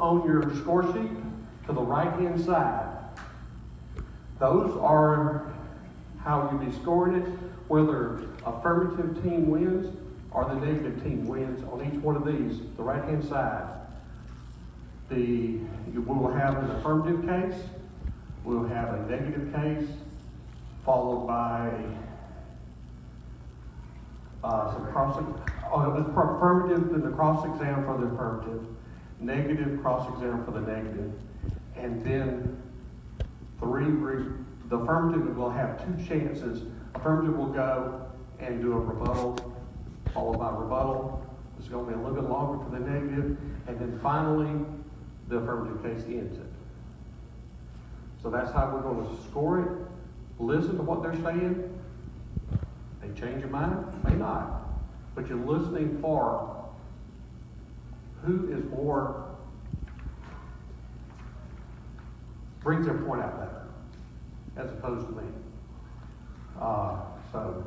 on your score sheet to the right-hand side. Those are how you'll be scoring it, whether affirmative team wins or the negative team wins on each one of these, the right-hand side. We will have an affirmative case, we'll have a negative case, followed by some affirmative, then the cross-exam for the affirmative, negative cross-exam for the negative, and then the affirmative will have two chances. Affirmative will go and do a rebuttal, followed by rebuttal. It's going to be a little bit longer for the negative, and then finally, the affirmative case ends it. So that's how we're going to score it. Listen to what they're saying. They change your mind, may not. But you're listening for who is more, brings their point out better, as opposed to me. So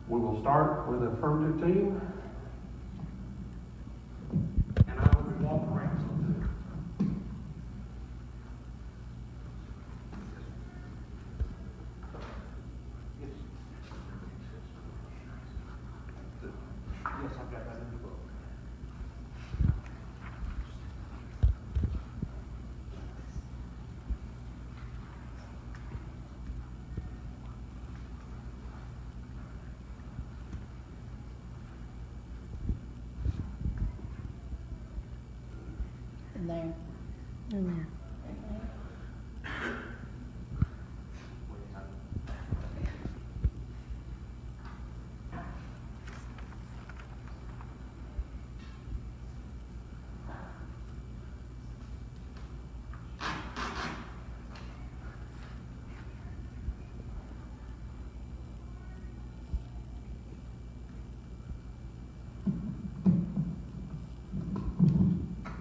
we will start with the affirmative team. And I will be walking around some too. Yes, I've got that in the book. In there. In there.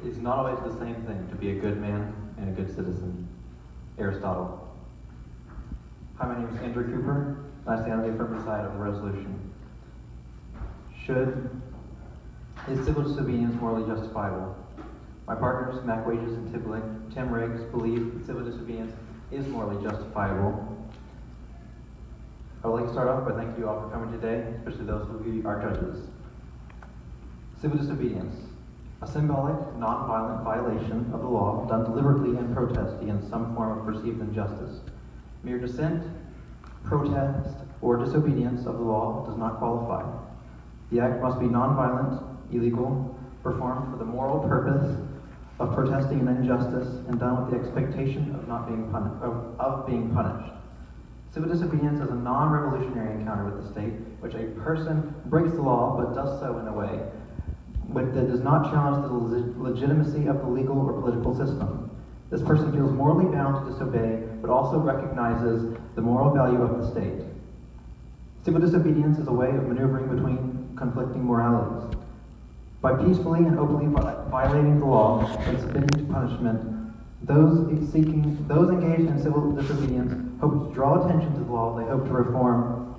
It's not always the same thing to be a good man and a good citizen. Aristotle. Hi, my name is Andrew Cooper, and I stand on the affirmative side of the resolution. Is civil disobedience morally justifiable? My partners, Mac Wages and Tim Riggs, believe that civil disobedience is morally justifiable. I would like to start off by thanking you all for coming today, especially those of you our judges. Civil disobedience. A symbolic, non-violent violation of the law done deliberately in protest against some form of perceived injustice. Mere dissent, protest, or disobedience of the law does not qualify. The act must be non-violent, illegal, performed for the moral purpose of protesting an injustice, and done with the expectation of not being being punished. Civil disobedience is a non-revolutionary encounter with the state, which a person breaks the law but does so in a way that does not challenge the legitimacy of the legal or political system. This person feels morally bound to disobey, but also recognizes the moral value of the state. Civil disobedience is a way of maneuvering between conflicting moralities. By peacefully and openly violating the law and submitting to punishment, those engaged in civil disobedience hope to draw attention to the law they hope to reform,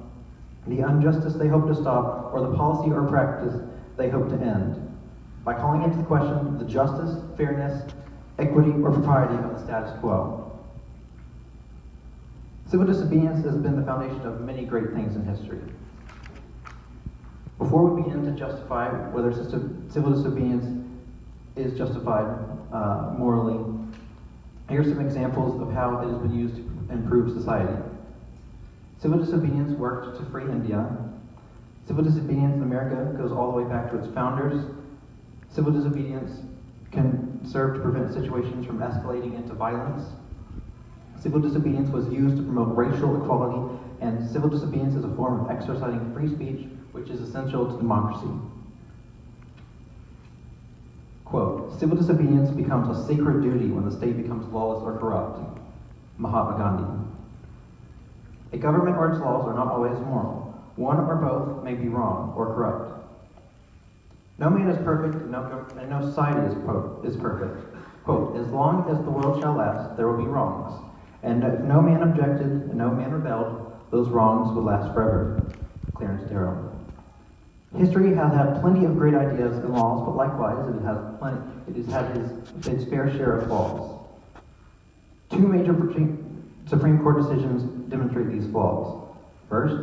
the injustice they hope to stop, or the policy or practice they hope to end, by calling into question the justice, fairness, equity, or propriety of the status quo. Civil disobedience has been the foundation of many great things in history. Before we begin to justify whether civil disobedience is justified morally, here are some examples of how it has been used to improve society. Civil disobedience worked to free India. Civil disobedience in America goes all the way back to its founders. Civil disobedience can serve to prevent situations from escalating into violence. Civil disobedience was used to promote racial equality, and civil disobedience is a form of exercising free speech, which is essential to democracy. Quote, civil disobedience becomes a sacred duty when the state becomes lawless or corrupt. Mahatma Gandhi. A government or its laws are not always moral. One or both may be wrong or corrupt. No man is perfect, and no society is perfect. Quote, as long as the world shall last, there will be wrongs. And if no man objected and no man rebelled, those wrongs would last forever. Clarence Darrow. History has had plenty of great ideas and laws, but likewise it has had its fair share of flaws. Two major Supreme Court decisions demonstrate these flaws. First,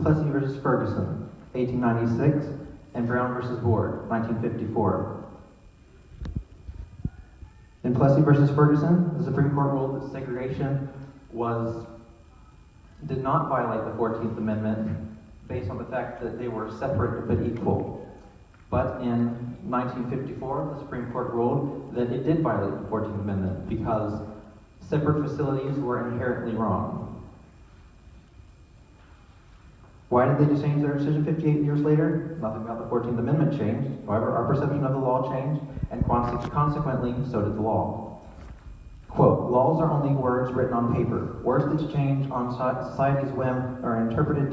Plessy v. Ferguson, 1896, and Brown v. Board, 1954. In Plessy v. Ferguson, the Supreme Court ruled that segregation did not violate the 14th Amendment based on the fact that they were separate but equal. But in 1954, the Supreme Court ruled that it did violate the 14th Amendment because separate facilities were inherently wrong. Why did they change their decision 58 years later? Nothing about the 14th Amendment changed. However, our perception of the law changed, and consequently, so did the law. Quote, laws are only words written on paper. Words that change on society's whim are interpreted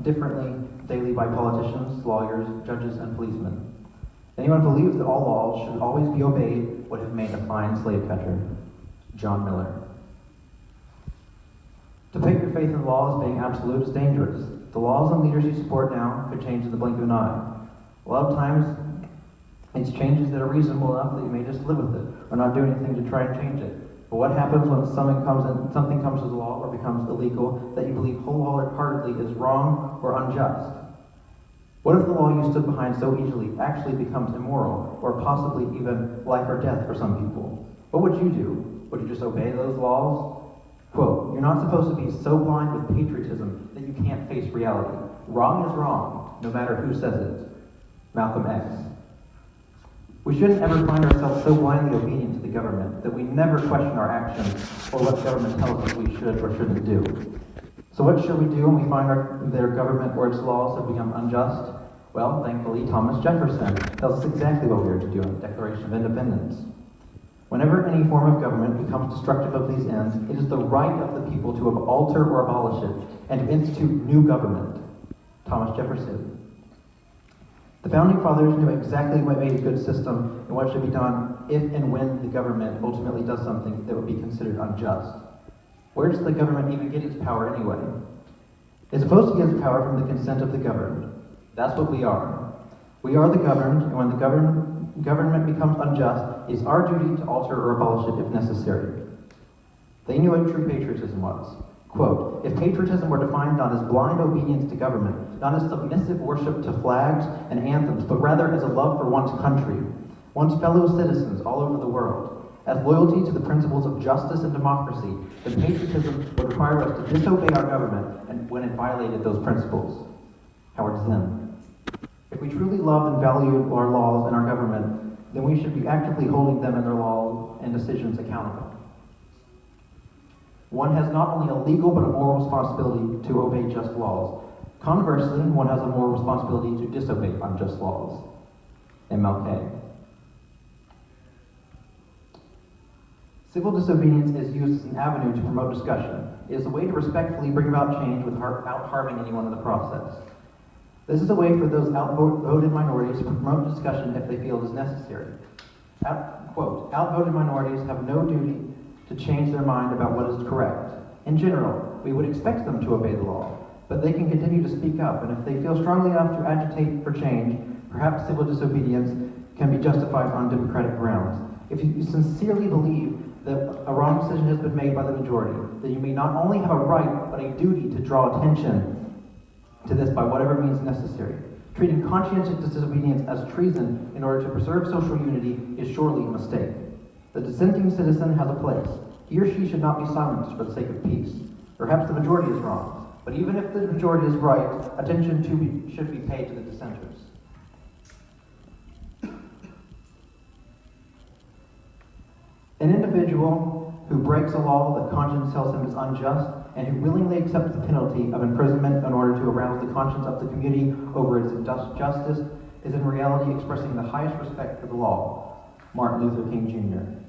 differently by politicians, lawyers, judges, and policemen. Anyone who believes that all laws should always be obeyed would have made a fine slave catcher. John Miller. To put your faith in law as being absolute is dangerous. The laws and leaders you support now could change in the blink of an eye. A lot of times, it's changes that are reasonable enough that you may just live with it, or not do anything to try and change it. But what happens when something comes as law or becomes illegal that you believe wholeheartedly is wrong or unjust? What if the law you stood behind so easily actually becomes immoral, or possibly even life or death for some people? What would you do? Would you just obey those laws? Quote, you're not supposed to be so blind with patriotism that you can't face reality. Wrong is wrong, no matter who says it. Malcolm X. We shouldn't ever find ourselves so blindly obedient to the government that we never question our actions or what the government tells us we should or shouldn't do. So what should we do when we find their government or its laws have become unjust? Well, thankfully, Thomas Jefferson tells us exactly what we are to do in the Declaration of Independence. Whenever any form of government becomes destructive of these ends, it is the right of the people to alter or abolish it and to institute new government. Thomas Jefferson. The Founding Fathers knew exactly what made a good system and what should be done if and when the government ultimately does something that would be considered unjust. Where does the government even get its power anyway? It's supposed to get its power from the consent of the governed. That's what we are. We are the governed, and when the government becomes unjust, it is our duty to alter or abolish it if necessary. They knew what true patriotism was. Quote, if patriotism were defined not as blind obedience to government, not as submissive worship to flags and anthems, but rather as a love for one's country, one's fellow citizens all over the world, as loyalty to the principles of justice and democracy, then patriotism would require us to disobey our government and when it violated those principles. Howard Zinn. If we truly love and value our laws and our government, then we should be actively holding them and their laws and decisions accountable. One has not only a legal but a moral responsibility to obey just laws. Conversely, one has a moral responsibility to disobey unjust laws. MLK. Civil disobedience is used as an avenue to promote discussion. It is a way to respectfully bring about change without harming anyone in the process. This is a way for those outvoted minorities to promote discussion if they feel it is necessary. Quote, outvoted minorities have no duty to change their mind about what is correct. In general, we would expect them to obey the law, but they can continue to speak up, and if they feel strongly enough to agitate for change, perhaps civil disobedience can be justified on democratic grounds. If you sincerely believe that a wrong decision has been made by the majority, then you may not only have a right, but a duty to draw attention to this by whatever means necessary. Treating conscientious disobedience as treason in order to preserve social unity is surely a mistake. The dissenting citizen has a place. He or she should not be silenced for the sake of peace. Perhaps the majority is wrong, but even if the majority is right, attention should be paid to the dissenters. An individual who breaks a law that conscience tells him is unjust and who willingly accepts the penalty of imprisonment in order to arouse the conscience of the community over its justice is in reality expressing the highest respect for the law. Martin Luther King Jr.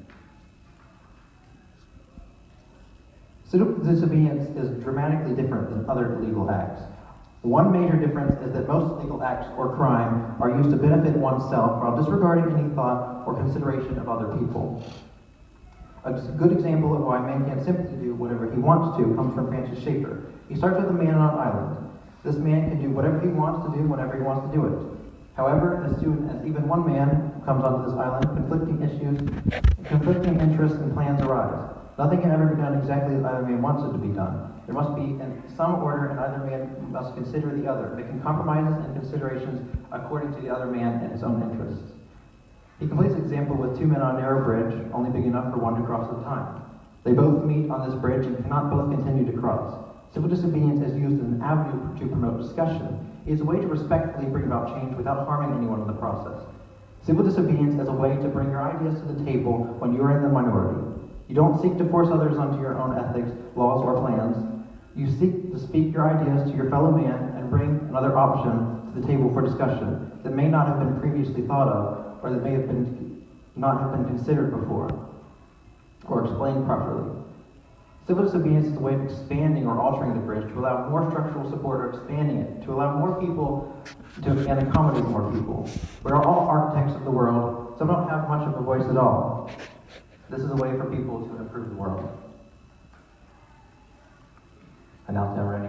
Civil disobedience is dramatically different than other illegal acts. One major difference is that most illegal acts or crime are used to benefit oneself while disregarding any thought or consideration of other people. A good example of why a man can't simply do whatever he wants to comes from Francis Schaeffer. He starts with a man on an island. This man can do whatever he wants to do whenever he wants to do it. However, as soon as even one man comes onto this island, conflicting interests and plans arise. Nothing can ever be done exactly as either man wants it to be done. There must be some order, and either man must consider the other, making compromises and considerations according to the other man and his own interests. He completes the example with two men on a narrow bridge, only big enough for one to cross at a time. They both meet on this bridge and cannot both continue to cross. Civil disobedience is used as an avenue to promote discussion. It is a way to respectfully bring about change without harming anyone in the process. Civil disobedience is a way to bring your ideas to the table when you are in the minority. You don't seek to force others onto your own ethics, laws, or plans. You seek to speak your ideas to your fellow man and bring another option to the table for discussion that may not have been previously thought of, or that may have not have been considered before, or explained properly. Civil disobedience is a way of expanding or altering the bridge to allow more structural support, or expanding it to allow more people and accommodate more people. We are all architects of the world. Some don't have much of a voice at all. This is a way for people to improve the world. I now stand ready.